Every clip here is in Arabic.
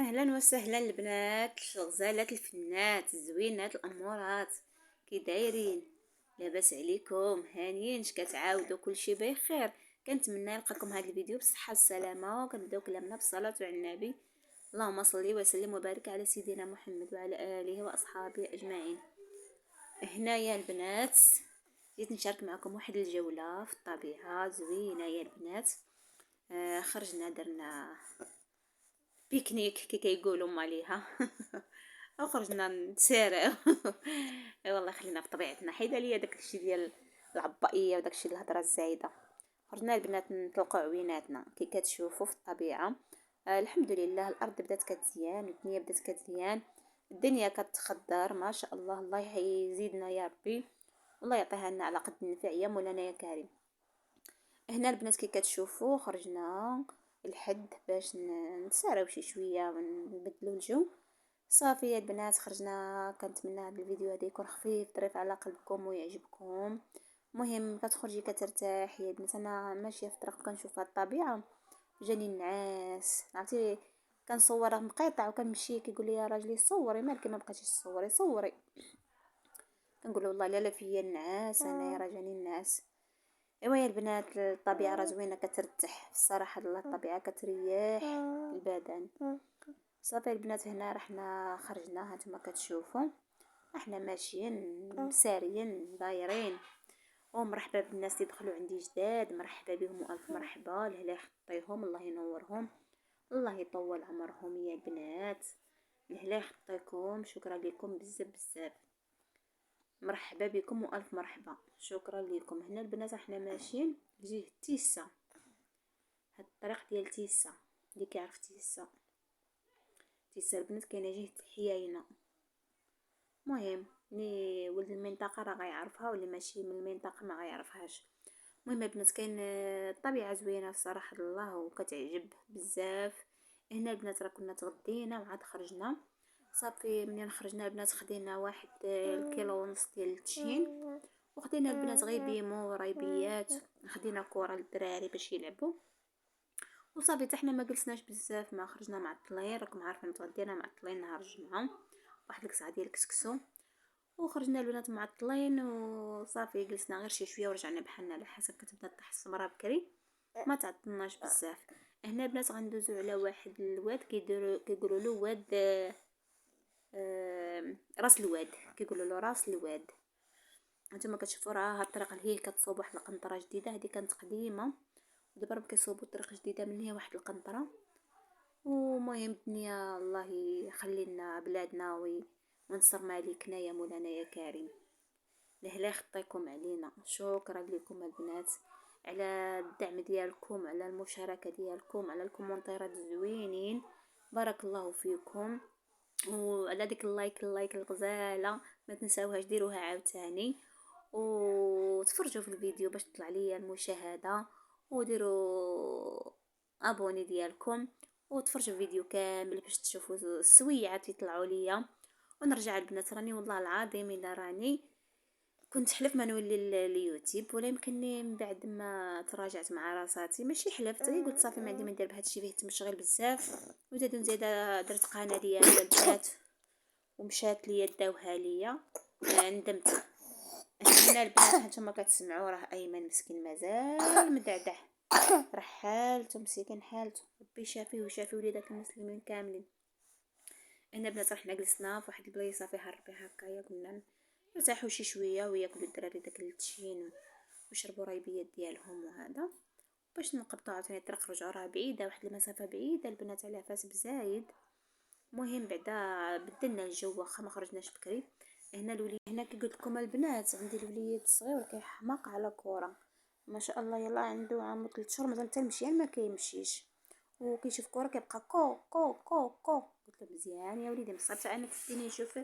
اهلا وسهلا البنات الغزالات الفنات الزوينات الامورات، كي دايرين؟ لاباس عليكم؟ هانيين؟ كتعاودوا؟ كل شيء بخير؟ كنتمنى نلقاكم هذا الفيديو بالصحه والسلامه. وكنبداو كلامنا بالصلاه على النبي. اللهم صل وسلم وبارك على سيدنا محمد وعلى اله واصحابه اجمعين. هنايا البنات جيت نشارك معكم واحد الجوله في الطبيعه زوينه يا البنات. خرجنا درنا بيكنيك كي كيقولوا ماليها وخرجنا نتسارعوا. اي والله خلينا في طبيعتنا، حيد عليا داك الشيء ديال العبائيه وداك الشيء الهضره الزايده. خرجنا البنات نطلقوا عويناتنا كي كتشوفوا في الطبيعه. الحمد لله الارض بدات كتزيان والدنيا بدات كتزيان، الدنيا كتخضر ما شاء الله. الله يزيدنا يا ربي، والله يعطيها لنا على قد النفع يا مولانا يا كريم. هنا البنات كي كتشوفوا خرجنا الحد باش نساراو شي شويه ونبدلوا الجو. صافي يا البنات خرجنا. كنتمنى هذا الفيديو هذا يكون خفيف ظريف على قلبكم ويعجبكم. مهم كتخرجي كترتاح يا البنات. انا ماشيه في الطريق كنشوف هاد الطبيعه جاني النعاس، عرفتي؟ كنصور مقيطع وكنمشي كيقول لي يا راجلي صوري، مالك ما بقيتيش تصوري؟ صوري. كنقول والله لا فيا النعاس انا، راه جاني النعاس. ايوا يا البنات الطبيعه راه زوينه كترتاح الصراحه، الله الطبيعه كتريح البدن. صافي البنات هنا رحنا خرجنا، هانتوما كتشوفوا احنا ماشيين ساريين دايرين. ومرحبا بالناس اللي دخلوا عندي جداد، مرحبا بهم والف مرحبا. الله يحطيهم، الله ينورهم، الله يطول عمرهم يا البنات. الله يحطيكم، شكرا لكم بزاف بزاف. مرحبا بكم والف مرحبا، شكرا لكم. هنا البنات احنا ماشيين جهه تيسا، هاد الطريق ديال تيسا اللي كيعرف تيسا. تيسا البنات كاينه جهه حياينه. مهم اللي ولد المنطقه راه غيعرفها، واللي ماشي من المنطقه ما غيعرفهاش. المهم البنات كاين الطبيعه زوينه الصراحه الله وكتعجب بزاف. هنا البنات راه كنا تغدينا وعاد خرجنا. صافي منين خرجنا البنات خدينا واحد الكيلو ونص ديال التشين، وخدينا البنات غيبيمو ورايبيات، خدينا كره للدراري باش يلعبوا. وصافي حتى حنا ما جلسناش بزاف، ما خرجنا معطلين، راكم عارفين تغدينا معطلين نهار الجمعه واحد الكسعه ديال الكسكسو. وخرجنا البنات معطلين وصافي جلسنا غير شي شويه ورجعنا بحالنا على حسب كتبدا طيح السمره بكري، ما تعطلناش بزاف. هنا البنات غندوزو على واحد الواد كيقولوا له واد راس الواد، كيقولوا له راس الواد. هانتوما كتشوفوا راه هاد الطريق اللي هي كتصوب واحد القنطره جديده، هذه كانت قديمه ودابا راهم كيصوبوا طريق جديده من هي واحد القنطره. ومهم الدنيا الله يخلي لنا بلادنا ونصر مالكنا يا مولانا يا كريم. لا يخطيكم علينا، شكرا لكم البنات على الدعم ديالكم، على المشاركه ديالكم، على الكومونتيرات الزوينين، بارك الله فيكم. وعلى ديك اللايك الغزاله ما تنساوهاش، ديروها عاوتاني وتفرجوا في الفيديو باش تطلع لي المشاهده، وديروا ابوني ديالكم وتفرجوا الفيديو كامل باش تشوفوا السويعات يطلعوا ليا. ونرجع البنات راني والله العظيم الا راني كنت حلف ما نولي اليوتيوب، ولا يمكنني من بعد ما تراجعت مع راساتي ماشي حلفت، غير قلت صافي ما عندي ما ندير بهذا الشيء، فيه تمشغل بزاف. وزيد نزيد درت قناه ديالي البنات ومشات ليا داوها ليا. ندمت. هنا البنات هانتوما كتسمعوا راه ايمن مسكين مازال مدعدع، راه حالته مسكين حالته، ربي شافيه وشافي وليدات المسلمين كاملين. هنا البنات رحنا جلسنا في واحد البلايصه فيها ربي هكايا، كنا نرتاحوا شي شويه وياكلوا الدراري داك التشين ويشربوا رايبيات ديالهم وهذا باش نقبطوا عاوتاني الطريق. رجعوا راه بعيده واحد المسافه بعيده البنات على فاس بزايد. مهم بعدا بدلنا الجو واخا ما خرجناش بكري. هنا الوليد هنا كي قلت لكم البنات عندي الوليد الصغير كيحماق على كره ما شاء الله، يلا عنده عام 3 شهور مازال حتى المشيان ما كيمشيش، وكيشوف كره كيبقى كو كو كو كو. قلت له مزيان يا وليدي مصابت عينك تديني نشوف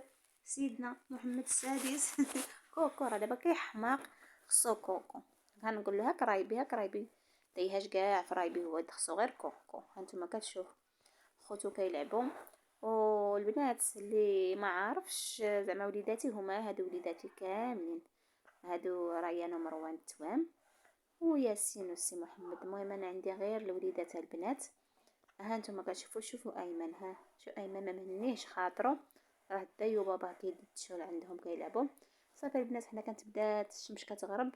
سيدنا محمد السادس. كو راه دابا كيحماق خصو كوكو. غنقول له هاك رايبي دايهاش كاع في رايبي، هو خصو غير كوكو. هانتوما كتشوف خوتو كيلعبوا. والبنات اللي ما عارفش زعما وليداتي هما هادو وليداتي كاملين، هادو ريان ومروان التوام وياسين وسي محمد. المهم انا عندي غير الوليدات البنات. ها نتوما كتشوفوا، شوفوا ايمن، ها شو ايمن ما مهنيش خاطرو، راه داي وباباه كيدوا الشغل عندهم كيلعبوا. صافي البنات حنا كانت بدات الشمس كتغرب،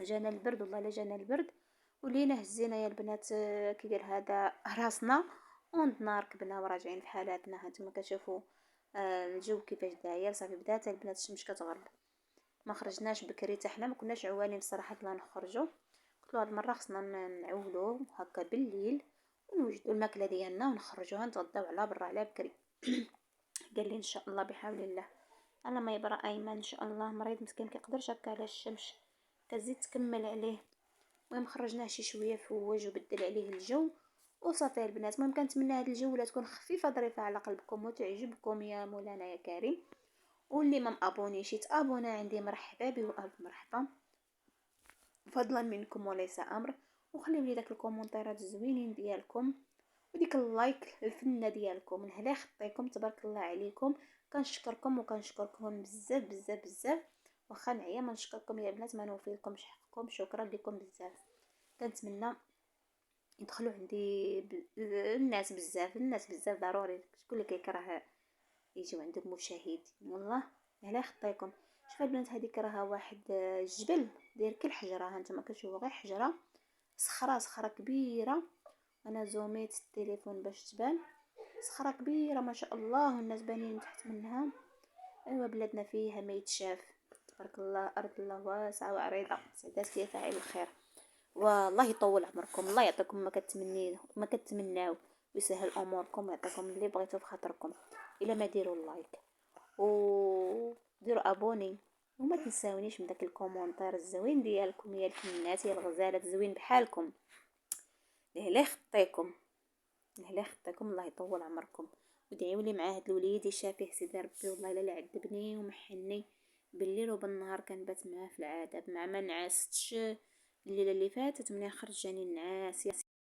جانا البرد، والله الا جانا البرد، ولينا هزينا يا البنات كي قال هذا راسنا، ونضنا ركبنا وراجعين في حالاتنا. هانتوما كتشوفوا الجو كيفاش داير. صافي بدات البنات الشمس كتغرب، ما خرجناش بكري حتى حنا، ما كناش عوالين الصراحه لا نخرجوا. قلت له هاد المره خصنا نعولوا هكا بالليل ونوجدوا الماكله ديالنا ونخرجوها نتغداو على برا على بكري. قال لي ان شاء الله بحول الله. على ما يبرا ايمن ان شاء الله، مريض مسكين كيقدرش هكا على الشمس، كتزيد تكمل عليه. المهم خرجناه شي شويه فوج وبدل عليه الجو وصافي البنات. المهم كنتمنى هاد الجوله تكون خفيفه ظريفه على قلبكم وتعجبكم يا مولانا يا كريم. واللي ما مابونيش يتابونا عندي، مرحبا به والف مرحبا، فضلا منكم وليس امر. وخليو لي داك الكومونتيرات الزوينين ديالكم وديك اللايك الفنه ديالكم، من هلا خطيكم تبارك الله عليكم. كنشكركم وكنشكركم بزاف بزاف بزاف. واخا نعيا ما نشكركم يا بنات ما نوفي لكمش حقكم، شكرا لكم بزاف. كنتمنى يدخلوا عندي الناس بزاف، الناس بزاف ضروري، شكون اللي كيكره يجيو عندك مشاهدين والله. على خطيكم. شوف البنات هذيك راها واحد الجبل داير كل حجره، ها نتوما كتشوفوا غير حجره، صخره صخره كبيره. انا زوميت التليفون باش تبان، صخره كبيره ما شاء الله، والناس بانين من تحت منها. ايوا بلادنا فيها ما يتشاف، تبارك الله، ارض الله واسعه وعريضه، سعدات فيها فاعل الخير. والله يطول عمركم، الله يعطيكم ما كتمناو، ويسهل اموركم ويعطيكم اللي بغيتو بخاطركم. الا ما ديروا اللايك وديروا ابوني، وما تنساونيش من داك الكومونتير الزوين ديالكم يا الفنات يا الغزالات الزوين بحالكم. لهلا خطيكم، لهلا خطيكم، الله يطول عمركم. ودعيوا لي مع هاد الوليد يشافيه سيدي ربي، والله الا عذبني ومحني بالليل وبالنهار، كنبات معاه في العذاب، مع ما نعستش الليله اللي فاتت، منين خرج جاني النعاس.